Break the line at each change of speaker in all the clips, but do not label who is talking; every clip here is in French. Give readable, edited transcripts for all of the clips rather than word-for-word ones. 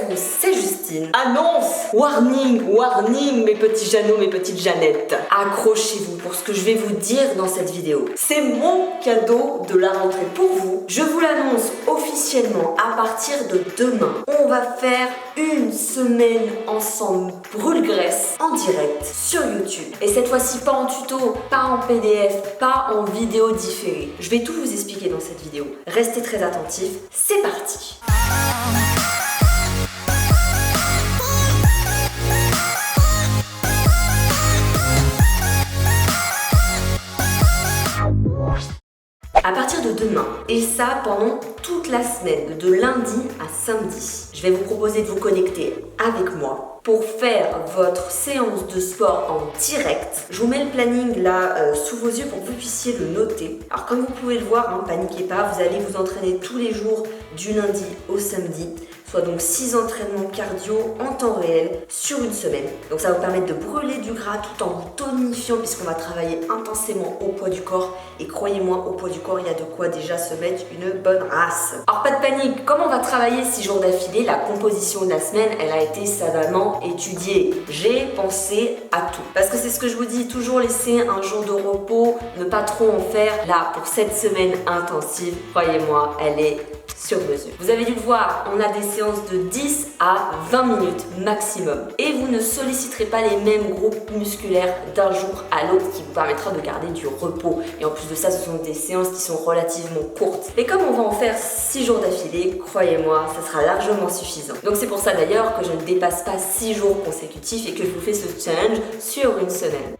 tous, c'est Justine. Annonce! Warning, warning mes petits Jeannots, mes petites Jeannettes. Accrochez-vous pour ce que je vais vous dire dans cette vidéo. C'est mon cadeau de la rentrée pour vous. Je vous l'annonce officiellement à partir de demain. On va faire une semaine ensemble brûle-graisse en direct sur YouTube. Et cette fois-ci pas en tuto, pas en PDF, pas en vidéo différée. Je vais tout vous expliquer dans cette vidéo. Restez très attentifs, c'est parti! À partir de demain, et ça pendant toute la semaine, de lundi à samedi, je vais vous proposer de vous connecter avec moi pour faire votre séance de sport en direct. Je vous mets le planning là sous vos yeux pour que vous puissiez le noter. Alors comme vous pouvez le voir, paniquez pas, vous allez vous entraîner tous les jours du lundi au samedi, soit donc 6 entraînements cardio en temps réel sur une semaine. Donc ça va vous permettre de brûler du gras tout en vous tonifiant puisqu'on va travailler intensément au poids du corps. Et croyez-moi, au poids du corps, il y a de quoi déjà se mettre une bonne race. Alors pas de panique, comme on va travailler 6 jours d'affilée, la composition de la semaine, elle a été savamment étudiée. J'ai pensé à tout. Parce que c'est ce que je vous dis, toujours laisser un jour de repos, ne pas trop en faire. Là, pour cette semaine intensive, croyez-moi, elle est sur mesure. Vous avez dû le voir, on a des séances de 10 à 20 minutes maximum. Et vous ne solliciterez pas les mêmes groupes musculaires d'un jour à l'autre, qui vous permettra de garder du repos. Et en plus de ça, ce sont des séances qui sont relativement courtes. Et comme on va en faire 6 jours d'affilée, croyez-moi, ça sera largement suffisant. Donc c'est pour ça d'ailleurs que je ne dépasse pas 6 jours consécutifs et que je vous fais ce challenge sur une semaine.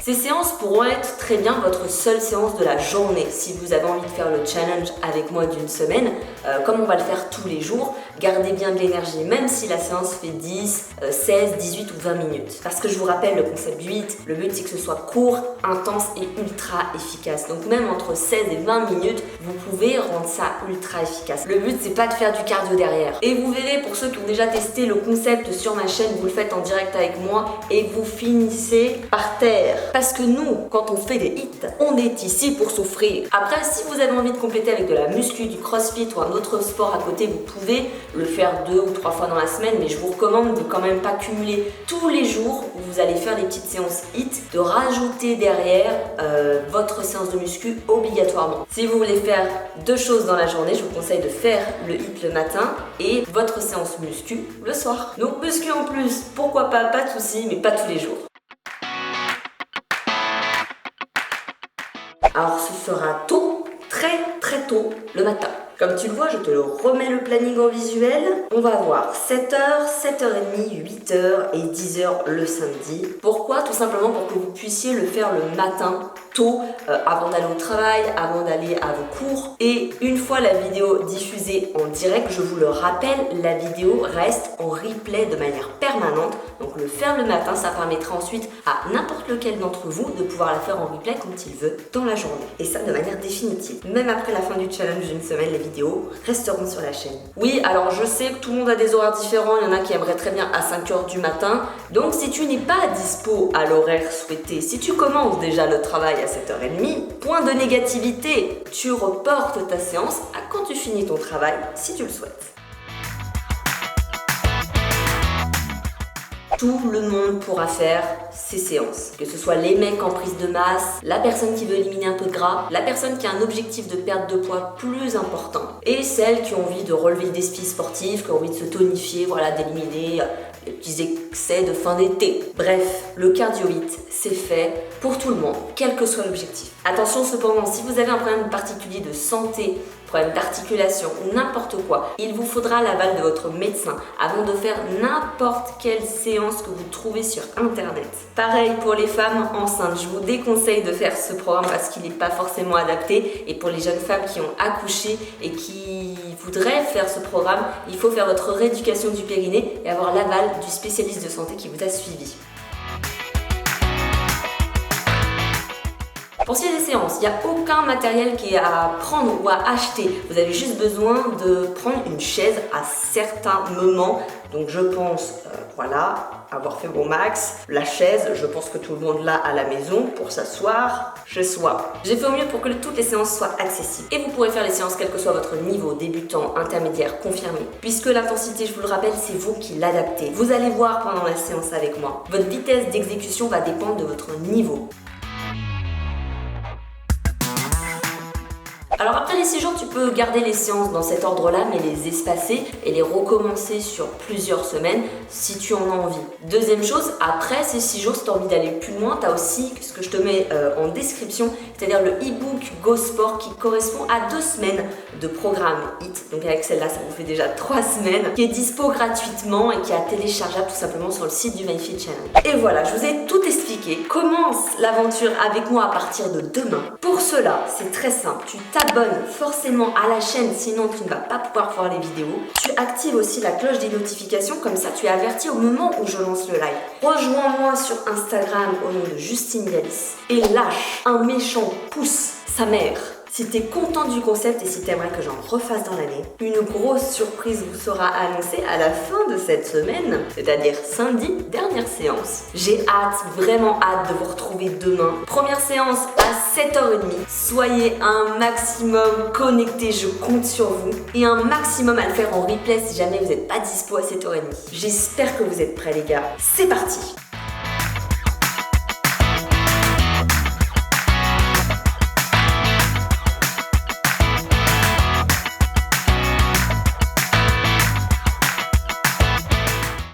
Ces séances pourront être très bien votre seule séance de la journée si vous avez envie de faire le challenge avec moi d'une semaine. Comme on va le faire tous les jours, gardez bien de l'énergie même si la séance fait 10, 16, 18 ou 20 minutes. Parce que je vous rappelle le concept du HIIT, le but c'est que ce soit court, intense et ultra efficace. Donc même entre 16 et 20 minutes, vous pouvez rendre ça ultra efficace. Le but c'est pas de faire du cardio derrière. Et vous verrez, pour ceux qui ont déjà testé le concept sur ma chaîne, vous le faites en direct avec moi et vous finissez par terre. Parce que nous, quand on fait des hits, on est ici pour souffrir. Après, si vous avez envie de compléter avec de la muscu, du crossfit ou un autre sport à côté, vous pouvez le faire 2 ou 3 fois dans la semaine, mais je vous recommande de quand même pas cumuler tous les jours où vous allez faire des petites séances hits, de rajouter derrière votre séance de muscu obligatoirement. Si vous voulez faire 2 choses dans la journée, je vous conseille de faire le hit le matin et votre séance muscu le soir. Donc muscu en plus, pourquoi pas de soucis, mais pas tous les jours. Alors ce sera tôt, très tôt le matin. Comme tu le vois, je te le remets le planning en visuel. On va avoir 7h, 7h30, 8h et 10h le samedi. Pourquoi? Tout simplement pour que vous puissiez le faire le matin, tôt, avant d'aller au travail, avant d'aller à vos cours. Et une fois la vidéo diffusée en direct, je vous le rappelle, la vidéo reste en replay de manière permanente. Donc le faire le matin, ça permettra ensuite à n'importe lequel d'entre vous de pouvoir la faire en replay quand il veut dans la journée. Et ça de manière définitive. Même après la fin du challenge d'une semaine, les vidéos resteront sur la chaîne. Oui, alors je sais que tout le monde a des horaires différents, il y en a qui aimeraient très bien à 5h du matin. Donc si tu n'es pas dispo à l'horaire souhaité, si tu commences déjà le travail à 7h30, point de négativité, tu reportes ta séance à quand tu finis ton travail si tu le souhaites. Tout le monde pourra faire ces séances. Que ce soit les mecs en prise de masse, la personne qui veut éliminer un peu de gras, la personne qui a un objectif de perte de poids plus important et celles qui ont envie de relever le défi sportif, qui ont envie de se tonifier, voilà, d'éliminer les petits excès de fin d'été. Bref, le cardio HIIT, c'est fait pour tout le monde, quel que soit l'objectif. Attention cependant, si vous avez un problème particulier de santé, problème d'articulation ou n'importe quoi, il vous faudra l'aval de votre médecin avant de faire n'importe quelle séance que vous trouvez sur internet. Pareil pour les femmes enceintes, je vous déconseille de faire ce programme parce qu'il n'est pas forcément adapté, et pour les jeunes femmes qui ont accouché et qui voudraient faire ce programme, il faut faire votre rééducation du périnée et avoir l'aval du spécialiste de santé qui vous a suivi. Pour ce qui est des séances, il n'y a aucun matériel qui est à prendre ou à acheter. Vous avez juste besoin de prendre une chaise à certains moments. Donc je pense, voilà, avoir fait mon max. La chaise, je pense que tout le monde l'a à la maison pour s'asseoir chez soi. J'ai fait au mieux pour que toutes les séances soient accessibles. Et vous pourrez faire les séances quel que soit votre niveau, débutant, intermédiaire, confirmé. Puisque l'intensité, je vous le rappelle, c'est vous qui l'adaptez. Vous allez voir pendant la séance avec moi. Votre vitesse d'exécution va dépendre de votre niveau. Alors après les 6 jours, tu peux garder les séances dans cet ordre-là, mais les espacer et les recommencer sur plusieurs semaines si tu en as envie. Deuxième chose, après ces 6 jours, si tu as envie d'aller plus loin, tu as aussi ce que je te mets en description, c'est-à-dire le e-book Go Sport qui correspond à 2 semaines de programme HIIT. Donc avec celle-là, ça vous fait déjà 3 semaines, qui est dispo gratuitement et qui est téléchargeable tout simplement sur le site du MyFit Challenge. Et voilà, je vous ai tout expliqué. Commence l'aventure avec moi à partir de demain. Pour cela, c'est très simple. Tu t'abonnes forcément à la chaîne, sinon tu ne vas pas pouvoir voir les vidéos. Tu actives aussi la cloche des notifications, comme ça tu es averti au moment où je lance le live. Rejoins-moi sur Instagram au nom de Justine Yalis et lâche un méchant pouce sa mère si tu es content du concept et si tu aimerais que j'en refasse dans l'année. Une grosse surprise vous sera annoncée à la fin de cette semaine, c'est-à-dire samedi, dernière séance. J'ai hâte, vraiment hâte de vous retrouver demain. Première séance à 7h30. Soyez un maximum connectés, je compte sur vous. Et un maximum à le faire en replay si jamais vous n'êtes pas dispo à 7h30. J'espère que vous êtes prêts les gars. C'est parti!